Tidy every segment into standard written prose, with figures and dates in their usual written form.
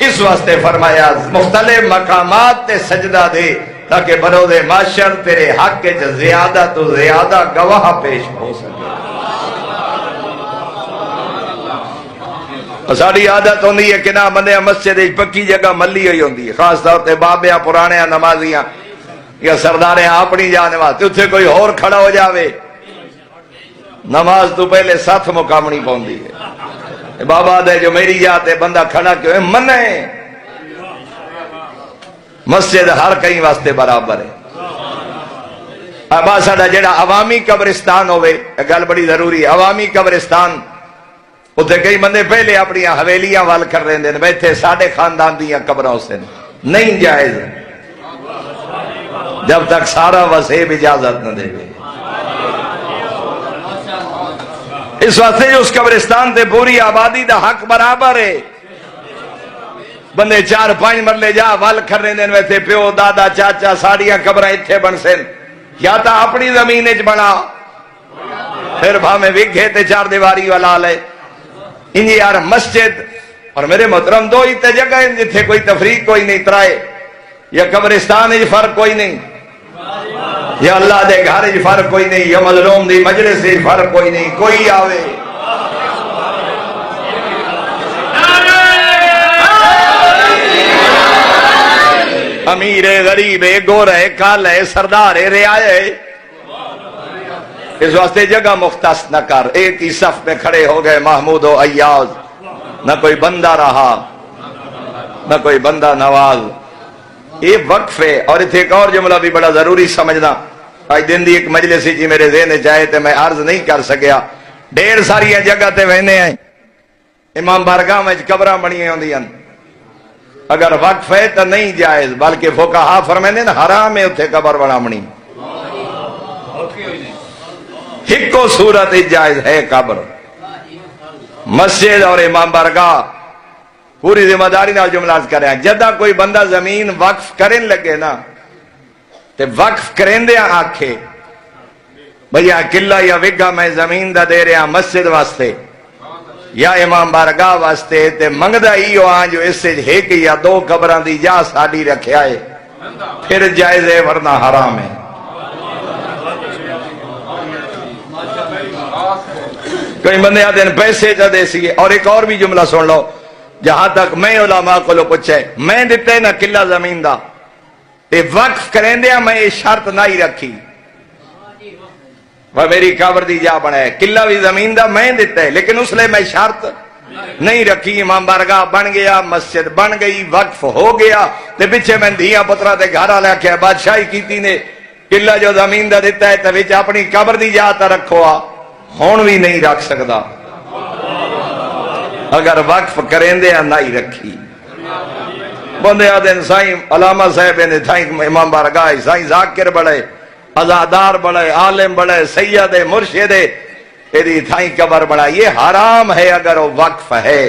اس واسطے فرمایا مختلف مقامات تے سجدہ دے تاکہ بروز معاشر تیرے حق کے زیادہ تو زیادہ گواہ پیش ہو سکے۔ ساری عادت ہوندی ہے کہ نہ بندے مسجد پکی جگہ ملی ہوئی ہوندی ہے، خاص طور تے بابیاں پرانے نمازیاں یا سرداریں اپنی جانے واسطے اتنے کوئی اور کھڑا ہو جاوے نماز تو پہلے ساتھ مقامنی پوندی ہے۔ بابا دے جو میری جات ہے بندہ کھڑا کیوں ہے منے مسجد ہر کہیں واسطے برابر ہے۔ ابا ساڈا جڑا عوامی قبرستان ہوئے گل بڑی ضروری ہے، عوامی قبرستان اتنے کئی بندے پہلے اپنی حویلیاں وال کر رہے ہیں بیٹھے ساڈے خاندان دیا قبراں سے نہیں جائز جب تک سارا وسیب اجازت نہ دے گے۔ اس واسطے جو اس قبرستان تے پوری آبادی دا حق برابر ہے۔ بندے 4-5 مرلے جا ول کر رہے ہیں ویسے پیو دادا چاچا ساڑیاں قبراں اتھے بن سن یا تا اپنی زمین اچ بنا پھر بھاویں وگھے تے 4 دیواری والا لے انجی یار مسجد اور میرے محترم دو ہی تے جگہ ہیں جتھے کوئی تفریق کوئی نہیں ترائے یا قبرستان اچ فرق کوئی نہیں یا اللہ دے گھر اچ فرق کوئی نہیں یا مظلوم دی مجلس اچ فرق کوئی نہیں کوئی آوے امیر غریب گورے کالے سردار رعایا اس واسطے جگہ مختص نہ کر۔ ایک ہی صف میں کھڑے ہو گئے محمود و ایاز، نہ کوئی بندہ رہا نہ کوئی بندہ نواز۔ یہ وقف ہے۔ اور ایک اور جملہ بھی بڑا ضروری سمجھنا، آج دن دی ایک مجلس جی میرے ذہن چاہے تو میں عرض نہیں کر سکیا، ڈھیر ساری جگہ تے وہنے ہیں امام بارگاہ میں قبراں بنی ہوندی ہیں، اگر وقف ہے تو نہیں جائز بلکہ فقہا فرمائیں حرام ہے اتھے قبر بنانی۔ ہکو صورت جائز ہے قبر، مسجد اور امام بارگاہ پوری ذمہ داری نال جملہ کریں۔ جدہ کوئی بندہ زمین وقف کرن لگے نا تے وقف کریں دیا آکھے بھئی قلعہ یا وگہ میں زمین دا دے رہا مسجد واسطے یا امام بارگاہ واسطے تے منگدہ ہی ہو آن جو اس سے ایک یا 2 قبران دی جا ساڑی رکھیا ہے پھر جائز ہے ورنہ حرام ہے۔ کوئی بندے آتے ہیں پیسے جا دے سی۔ اور ایک اور بھی جملہ سن لو، جہاں تک میں علماء کو لو پوچھے میں دیتے نا قلعہ زمین دا تے وقف کریں دیا میں یہ شرط نہ ہی رکھی وہ میری قبر دی جا بنا ہے، قلعہ بھی زمین دا میں دیتا ہے لیکن اس لئے میں شرط نہیں رکھی۔ امام بارگاہ بن گیا، مسجد بن گئی، وقف ہو گیا تے پیچھے میں دیا پترہ تے گھر آلے کیا بادشاہی کیتی نے قلعہ جو زمین دا دیتا ہے تے وچ اپنی قبر دی جا تا رکھو آ ہون بھی نہیں رکھ سکتا اگر وقف کریں دے نہ ہی رکھی۔ بندے آدھیں سائیں علامہ صاحب نے تھائیں امام بارگاہ سائیں ذاکر بڑھے ازادار بڑھے عالم بڑھے سید مرشد تیری تھائیں قبر بڑھا، یہ حرام ہے اگر وہ وقف ہے۔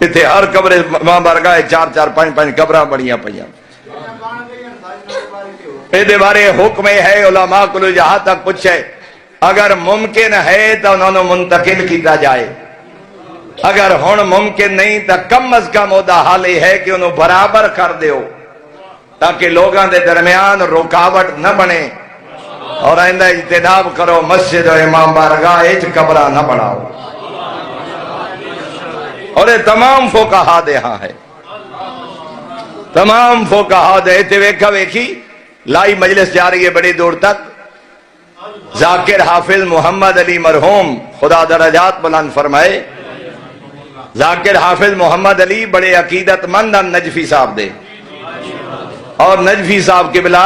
اتھے ہر قبر امام بارگاہ 4-4-5-5 قبرہ بڑھیاں پہیاں۔ اے بارے حکم ہے علماء کو جہاں تک پوچھے اگر ممکن ہے تو انہوں نے منتقل کیتا جائے، اگر ہون ممکن نہیں تو کم از کم وہ حال ہے کہ انہوں برابر کر دیو تاکہ لوگاں دے درمیان رکاوٹ نہ بنے، اور آئندہ اجتناب کرو مسجد و امام بارگاہ ایچ قبرہ نہ بناؤ۔ اور یہ تمام فقہا دے ہاں ہے، تمام فقہا دے تے ویکھا ویکھی لائی مجلس جا رہی ہے بڑی دور تک۔ ذاکر حافظ محمد علی مرحوم خدا درجات بلند فرمائے، ذاکر حافظ محمد علی بڑے عقیدت مند نجفی صاحب دے، اور نجفی صاحب قبلہ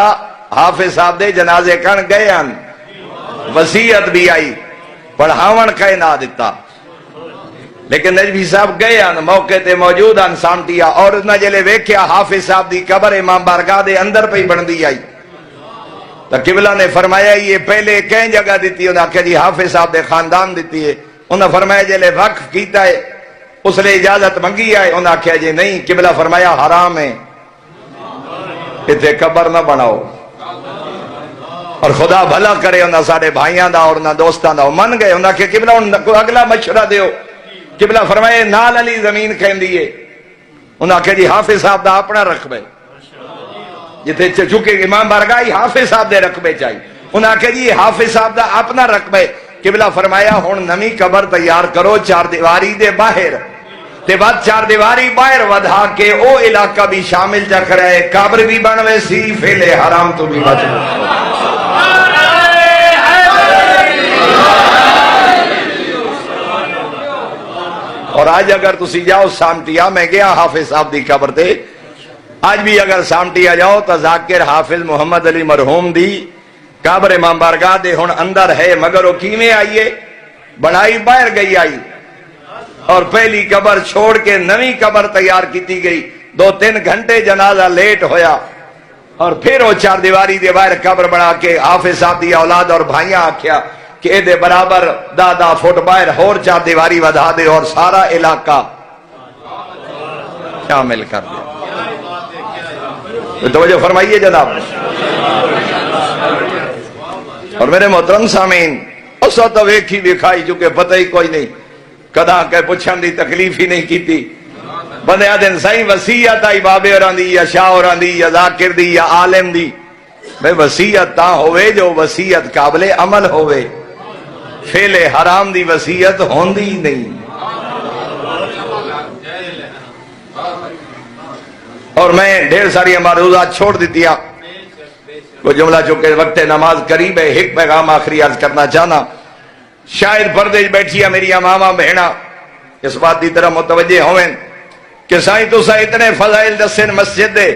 حافظ صاحب دے جنازے کن گئے ہیں، وصیت بھی آئی پڑھاون کہے نہ دیتا، لیکن نجفی صاحب گئے ہیں موقع تے موجود ہیں سامٹیا، اور انہاں جلے ویکھیا حافظ صاحب دی قبر امام بارگاہ دے اندر پہ بن دی آئی تو قبلہ نے فرمایا یہ پہلے کہیں جگہ دیتی ہے، انہاں کہا جی حافظ صاحب دے خاندان دیتی ہے، انہاں فرمایا جلے وقف کیتا ہے اس لئے اجازت منگی ہے، انہاں کہا جی نہیں، قبلہ فرمایا حرام ہے اتھے قبر نہ بناؤ۔ اور خدا بھلا کرے انہاں سارے بھائیاں دا اور انہاں دوستان دا من گئے، انہاں کہ قبلہ ان کو اگلا مشورہ دیو، قبلہ فرمائے نال علی زمین کہیں دیئے انہاں کہ جی حافظ صاحب دا اپنا رقبہ جتے چونکہ امام بارگاہ حافظ صاحب دے رقبے چاہیے، انہاں کہ جی حافظ صاحب دا اپنا رقبہ۔ قبلہ فرمایا ہن نمی قبر تیار کرو چار دیواری دے باہر، تے بعد چار دیواری باہر ودھا کے او علاقہ بھی شامل جا کرے، قبر بھی بنوے سی، فعل حرام تو بھی بچ گئے۔ اور آج اگر تسی جاؤ سامٹیا، میں گیا حافظ صاحب دی قبر تے، آج بھی اگر سامٹیا جاؤ تو ذاکر حافظ محمد علی مرحوم دی قبر امام بارگاہ دے ہن اندر ہے، مگر وہ کیویں آئیے؟ بڑائی باہر گئی آئی، اور پہلی قبر چھوڑ کے نویں قبر تیار کیتی گئی، 2-3 گھنٹے جنازہ لیٹ ہویا، اور پھر وہ چار دیواری دے باہر قبر بنا کے حافظ صاحب دی اولاد اور بھائیاں آکھیا کہ اے دے برابر 10 فٹ باہر اور چار دیواری ودھا دے اور سارا علاقہ شامل کر دے۔ تو توجہ فرمائیے جناب۔ اور میرے محترم سامعین، اس وقت ویکھی ویکھائی چونکہ پتہ ہی کوئی نہیں، کدا کہ پوچھن دی تکلیف ہی نہیں کیتی، بندے آدھن سائیں وسیعت آئی بابے اوران دی یا شاہ اوران دی یا ذاکر دی یا عالم دی، بھئی وسیعت تاں ہوئے جو وسیعت قابل عمل ہوئے، فعل حرام دی وسیعت ہوندی نہیں۔ اور میں ڈھیر ساری معروضات چھوڑ دیتیا، کوئی جملہ چونکہ وقت نماز قریب ہے، ایک پیغام آخری عرض کرنا چاہنا، شاید پردے بیٹھی ہے میری ماما بہنا اس بات دی طرح متوجہ ہوئیں کہ سائیں تو سا اتنے فضائل دسن مسجد دے،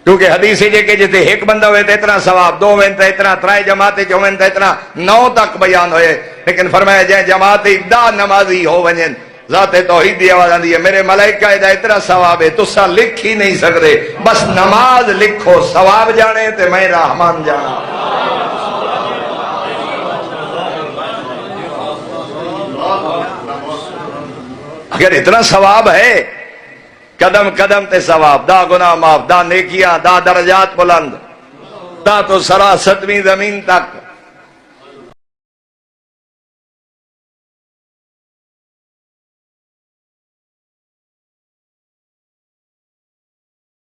کیونکہ حدیث ہے کہ جتے ایک بندہ ہوئے تو اتنا ثواب، 2 ہوئے تو اتنا، 3 جماعتیں جو ہوئے تو اتنا، 9 تک بیان ہوئے، لیکن فرمایا جائے جماعت دا نمازی ہو ونجن ذات توحید دی آواز آندی ہے، میرے ملائکہ دا اتنا ثواب ہے تسا لکھ ہی نہیں سکتے، بس نماز لکھو، ثواب جانے تے میں رحمان جانا۔ اگر اتنا ثواب ہے، قدم قدم تے ثواب، دا گناہ معاف، دا نیکیاں، دا درجات بلند، دا تو سراستویں زمین تک